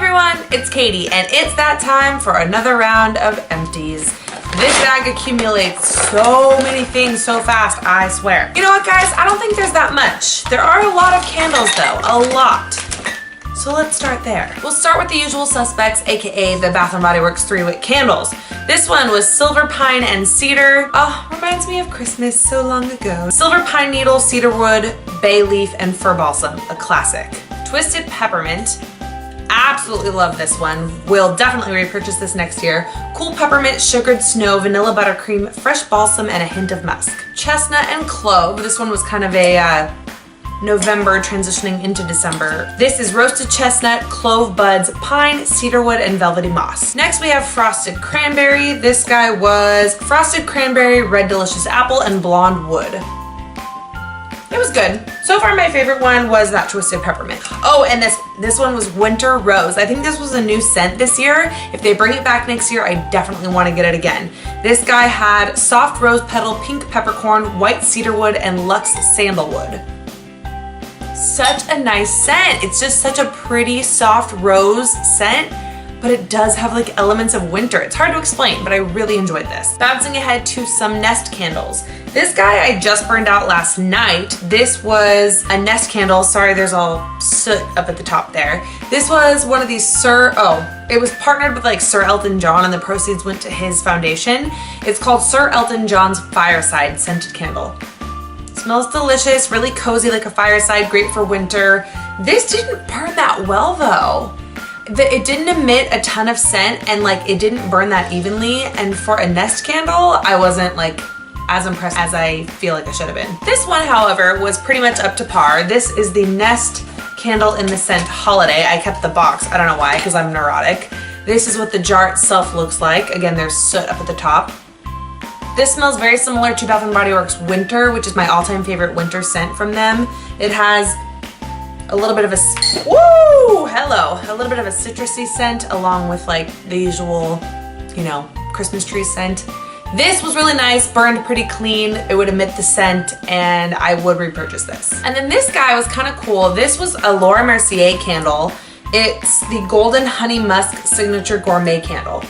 everyone, it's Katie, and it's that time for another round of empties. This bag accumulates so many things so fast, I swear. You know what, guys? I don't think there's that much. There are a lot of candles though, a lot. So let's start there. We'll start with the usual suspects, aka the Bath & Body Works 3-wick candles. This one was Silver Pine and Cedar. Oh, reminds me of Christmas so long ago. Silver Pine Needle, Cedar Wood, Bay Leaf, and Fir Balsam, a classic. Twisted Peppermint. Absolutely love this one. Will definitely repurchase this next year. Cool Peppermint, Sugared Snow, Vanilla Buttercream, Fresh Balsam, and a hint of musk. Chestnut and Clove. This one was kind of a November transitioning into December. This is Roasted Chestnut, Clove Buds, Pine, Cedarwood, and Velvety Moss. Next we have Frosted Cranberry. This guy was Frosted Cranberry, Red Delicious Apple, and Blonde Wood. It was good. So far my favorite one was that Twisted Peppermint. Oh, and this one was Winter Rose. I think this was a new scent this year. If they bring it back next year, I definitely want to get it again. This guy had Soft Rose Petal, Pink Peppercorn, White Cedarwood, and Luxe Sandalwood. Such a nice scent. It's just such a pretty soft rose scent, but it does have like elements of winter. It's hard to explain, but I really enjoyed this. Bouncing ahead to some Nest candles. This guy I just burned out last night. This was a Nest candle. Sorry, there's all soot up at the top there. This was one of these it was partnered with like Sir Elton John, and the proceeds went to his foundation. It's called Sir Elton John's Fireside scented candle. Smells delicious, really cozy like a fireside, great for winter. This didn't burn that well though. It didn't emit a ton of scent, and like it didn't burn that evenly, and for a Nest candle, I wasn't like as impressed as I feel like I should have been. This one, however, was pretty much up to par. This is the Nest candle in the scent Holiday. I kept the box, I don't know why, because I'm neurotic. This is what the jar itself looks like. Again, there's soot up at the top. This smells very similar to Bath & Body Works Winter, which is my all-time favorite winter scent from them. It has a little bit of a little bit of a citrusy scent, along with like the usual, you know, Christmas tree scent. This was really nice, burned pretty clean. It would emit the scent, and I would repurchase this. And then this guy was kind of cool. This was a Laura Mercier candle. It's the Golden Honey Musk Signature Gourmet Candle.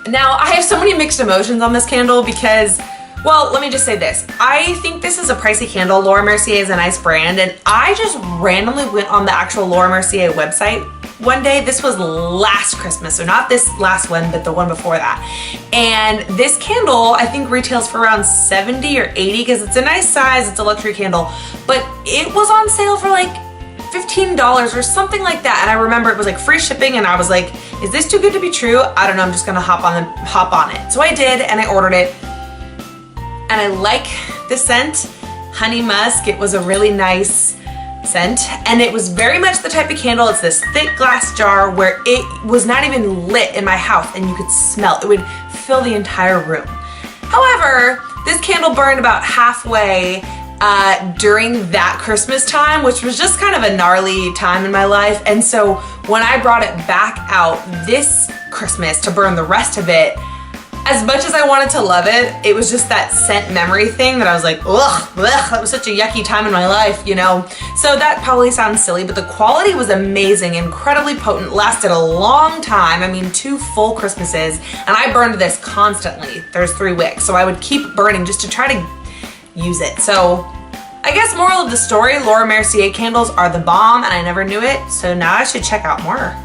Now, I have so many mixed emotions on this candle because, well, let me just say this. I think this is a pricey candle. Laura Mercier is a nice brand, and I just randomly went on the actual Laura Mercier website one day. This was last Christmas, so not this last one, but the one before that. And this candle, I think, retails for around 70 or 80 because it's a nice size, it's a luxury candle, but it was on sale for like $15 or something like that. And I remember it was like free shipping, and I was like, is this too good to be true? I don't know, I'm just gonna hop on it. So I did, and I ordered it. And I like the scent, Honey Musk. It was a really nice scent, and it was very much the type of candle. It's this thick glass jar where it was not even lit in my house, and you could smell it. It would fill the entire room. However, this candle burned about halfway during that Christmas time, which was just kind of a gnarly time in my life. And so when I brought it back out this Christmas to burn the rest of it, as much as I wanted to love it, it was just that scent memory thing that I was like, ugh, that was such a yucky time in my life, you know? So that probably sounds silly, but the quality was amazing, incredibly potent, lasted a long time. I mean, 2 full Christmases, and I burned this constantly. There's 3 wicks, so I would keep burning just to try to use it. So I guess moral of the story, Laura Mercier candles are the bomb, and I never knew it, so now I should check out more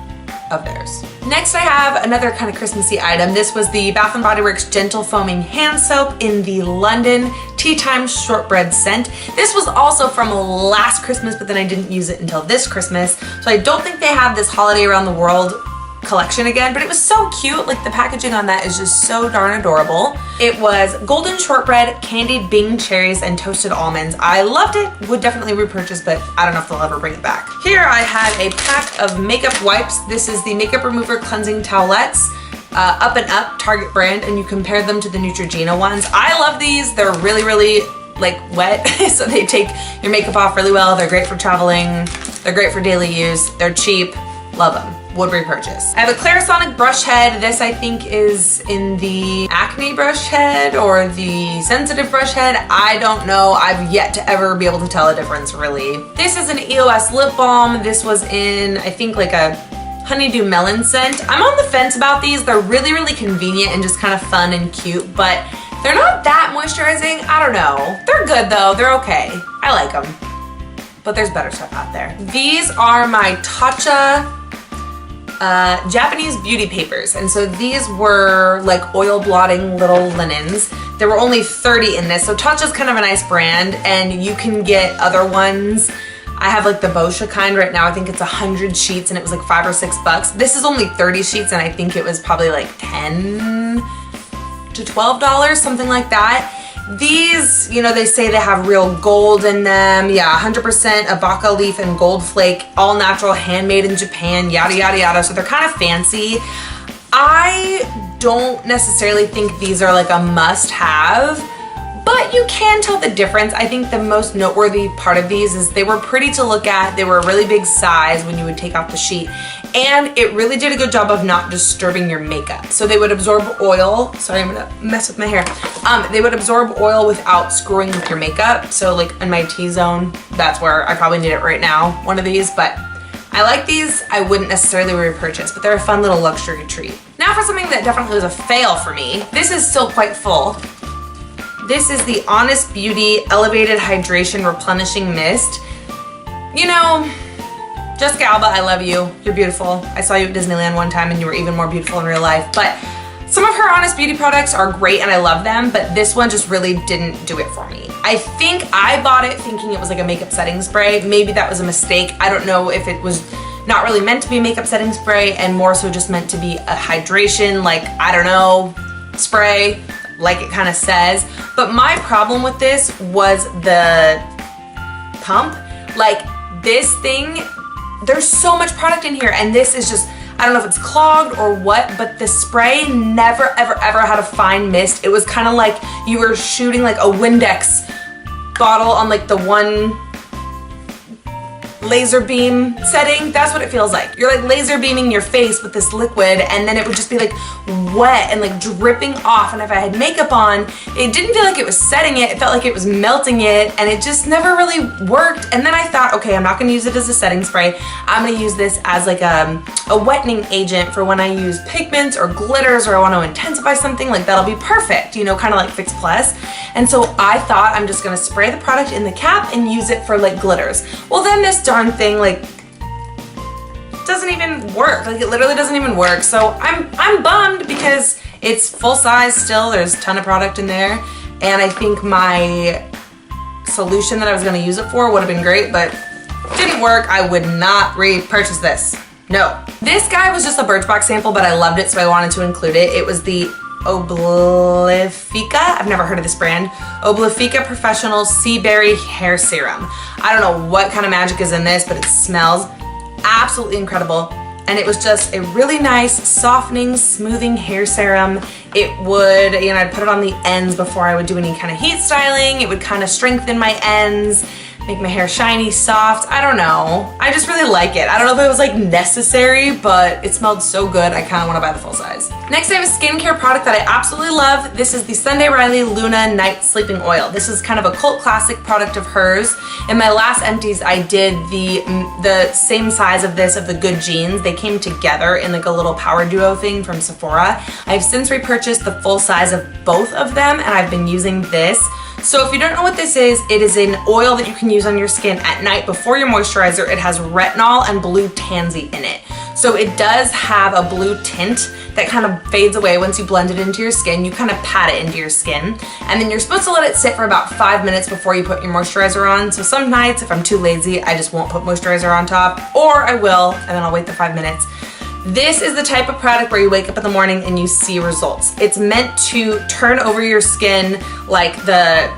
of theirs. Next I have another kind of Christmassy item. This was the Bath & Body Works Gentle Foaming Hand Soap in the London Tea Time Shortbread scent. This was also from last Christmas, but then I didn't use it until this Christmas, so I don't think they have this Holiday Around the World collection again, but it was so cute. Like the packaging on that is just so darn adorable. It was golden shortbread, candied Bing cherries, and toasted almonds. I loved it, would definitely repurchase, but I don't know if they'll ever bring it back. Here I have a pack of makeup wipes. This is the Makeup Remover Cleansing Towelettes, Up and Up, Target brand, and you compare them to the Neutrogena ones. I love these. They're really, really like wet, so they take your makeup off really well. They're great for traveling. They're great for daily use. They're cheap. Love them. Would repurchase. I have a Clarisonic brush head. This I think is in the Acne brush head or the Sensitive brush head. I don't know. I've yet to ever be able to tell a difference really. This is an EOS lip balm. This was in, I think, like a Honeydew melon scent. I'm on the fence about these. They're really, really convenient and just kind of fun and cute, but they're not that moisturizing. I don't know. They're good though. They're okay. I like them. But there's better stuff out there. These are my Tatcha Japanese beauty papers. And so these were like oil blotting little linens. There were only 30 in this. So Tatcha's kind of a nice brand, and you can get other ones. I have like the Boscia kind right now. I think it's 100 sheets and it was like $5 or $6. This is only 30 sheets and I think it was probably like $10 to $12, something like that. These, you know, they say they have real gold in them. Yeah, 100% abaca leaf and gold flake, all natural, handmade in Japan, yada, yada, yada. So they're kind of fancy. I don't necessarily think these are like a must-have, but you can tell the difference. I think the most noteworthy part of these is they were pretty to look at. They were a really big size when you would take off the sheet. And it really did a good job of not disturbing your makeup. So they would absorb oil. Sorry, I'm gonna mess with my hair. They would absorb oil without screwing with your makeup. So like in my T-zone, that's where I probably need it right now, one of these. But I like these. I wouldn't necessarily repurchase, but they're a fun little luxury treat. Now for something that definitely was a fail for me. This is still quite full. This is the Honest Beauty Elevated Hydration Replenishing Mist. You know, Jessica Alba, I love you. You're beautiful. I saw you at Disneyland one time and you were even more beautiful in real life. But some of her Honest Beauty products are great and I love them, but this one just really didn't do it for me. I think I bought it thinking it was like a makeup setting spray. Maybe that was a mistake. I don't know if it was not really meant to be a makeup setting spray and more so just meant to be a hydration, like, I don't know, spray, like it kind of says. But my problem with this was the pump. Like this thing, there's so much product in here and this is just, I don't know if it's clogged or what, but the spray never ever ever had a fine mist. It was kind of like you were shooting like a Windex bottle on like the one laser beam setting. That's what it feels like. You're like laser beaming your face with this liquid and then it would just be like wet and like dripping off, and if I had makeup on, it didn't feel like it was setting it. It felt like it was melting it and it just never really worked. And then I thought, okay, I'm not gonna use it as a setting spray. I'm gonna use this as like a wettening agent for when I use pigments or glitters or I want to intensify something. Like that'll be perfect, you know, kind of like Fix Plus. And so I thought I'm just gonna spray the product in the cap and use it for like glitters. Well, then this darn thing like doesn't even work. Like it literally doesn't even work. So I'm bummed because it's full size still. There's a ton of product in there. And I think my solution that I was gonna use it for would have been great, but didn't work. I would not repurchase this. No. This guy was just a Birchbox sample, but I loved it, so I wanted to include it. It was the Obliphica, I've never heard of this brand, Obliphica Professional Seaberry Hair Serum. I don't know what kind of magic is in this, but it smells absolutely incredible. And it was just a really nice, softening, smoothing hair serum. It would, you know, I'd put it on the ends before I would do any kind of heat styling. It would kind of strengthen my ends, make my hair shiny, soft. I don't know. I just really like it. I don't know if it was like necessary, but it smelled so good. I kind of want to buy the full size. Next, I have a skincare product that I absolutely love. This is the Sunday Riley Luna Night Sleeping Oil. This is kind of a cult classic product of hers. In my last empties, I did the same size of this of the Good Jeans. They came together in like a little power duo thing from Sephora. I've since repurchased the full size of both of them and I've been using this. So if you don't know what this is, it is an oil that you can use on your skin at night before your moisturizer. It has retinol and blue tansy in it. So it does have a blue tint that kind of fades away once you blend it into your skin. You kind of pat it into your skin. And then you're supposed to let it sit for about 5 minutes before you put your moisturizer on. So some nights, if I'm too lazy, I just won't put moisturizer on top, or I will, and then I'll wait the 5 minutes. This is the type of product where you wake up in the morning and you see results. It's meant to turn over your skin, like the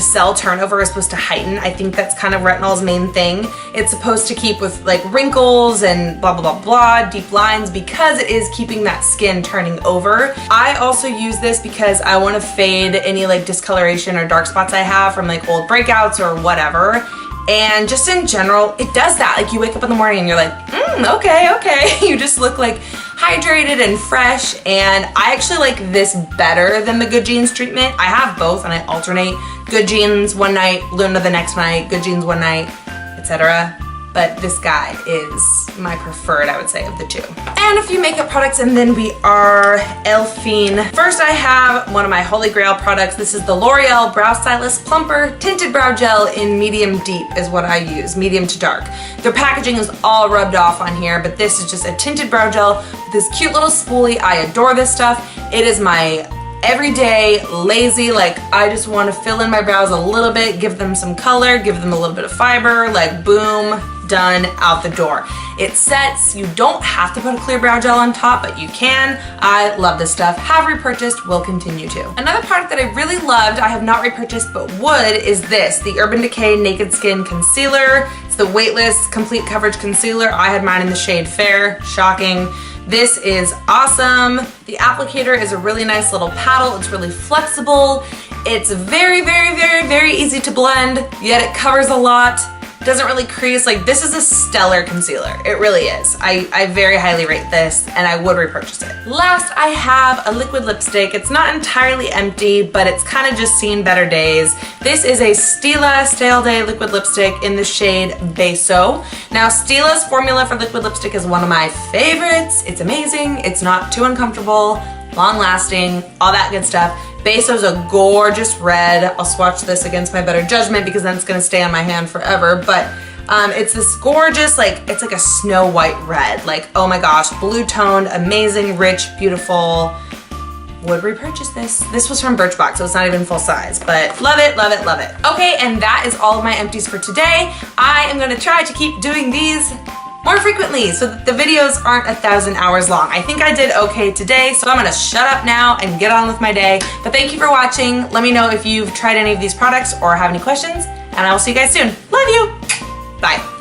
cell turnover is supposed to heighten. I think that's kind of retinol's main thing. It's supposed to keep with like wrinkles and blah, blah, blah, blah, deep lines, because it is keeping that skin turning over. I also use this because I want to fade any like discoloration or dark spots I have from like old breakouts or whatever. And just in general, it does that. Like you wake up in the morning and you're like, okay. You just look like hydrated and fresh. And I actually like this better than the Good Jeans treatment. I have both and I alternate Good Jeans one night, Luna the next night, Good Jeans one night, etc. but this guy is my preferred, I would say, of the two. And a few makeup products, and then we are elfing. First, I have one of my holy grail products. This is the L'Oreal Brow Stylist Plumper Tinted Brow Gel in medium deep is what I use, medium to dark. Their packaging is all rubbed off on here, but this is just a tinted brow gel with this cute little spoolie. I adore this stuff. It is my everyday lazy, like I just want to fill in my brows a little bit, give them some color, give them a little bit of fiber, like boom, done, out the door. It sets, you don't have to put a clear brow gel on top, but you can. I love this stuff, have repurchased, will continue to. Another product that I really loved, I have not repurchased but would, is this, the Urban Decay Naked Skin Concealer. It's the Weightless Complete Coverage Concealer. I had mine in the shade Fair, shocking. This is awesome. The applicator is a really nice little paddle. It's really flexible. It's very, very, very, very easy to blend, yet it covers a lot. Doesn't really crease. Like, this is a stellar concealer. It really is. I very highly rate this, and I would repurchase it. Last, I have a liquid lipstick. It's not entirely empty, but it's kind of just seen better days. This is a Stila Stale Day liquid lipstick in the shade Beso. Now, Stila's formula for liquid lipstick is one of my favorites. It's amazing. It's not too uncomfortable, long lasting, all that good stuff. Beso's a gorgeous red. I'll swatch this against my better judgment because then it's gonna stay on my hand forever. But it's this gorgeous, like, it's like a snow white red. Like, oh my gosh, blue toned, amazing, rich, beautiful. Would repurchase this. This was from Birchbox, so it's not even full size, but love it, love it, love it. Okay, and that is all of my empties for today. I am gonna try to keep doing these more frequently so that the videos aren't 1,000 hours long. I think I did okay today, so I'm gonna shut up now and get on with my day. But thank you for watching. Let me know if you've tried any of these products or have any questions, and I will see you guys soon. Love you. Bye.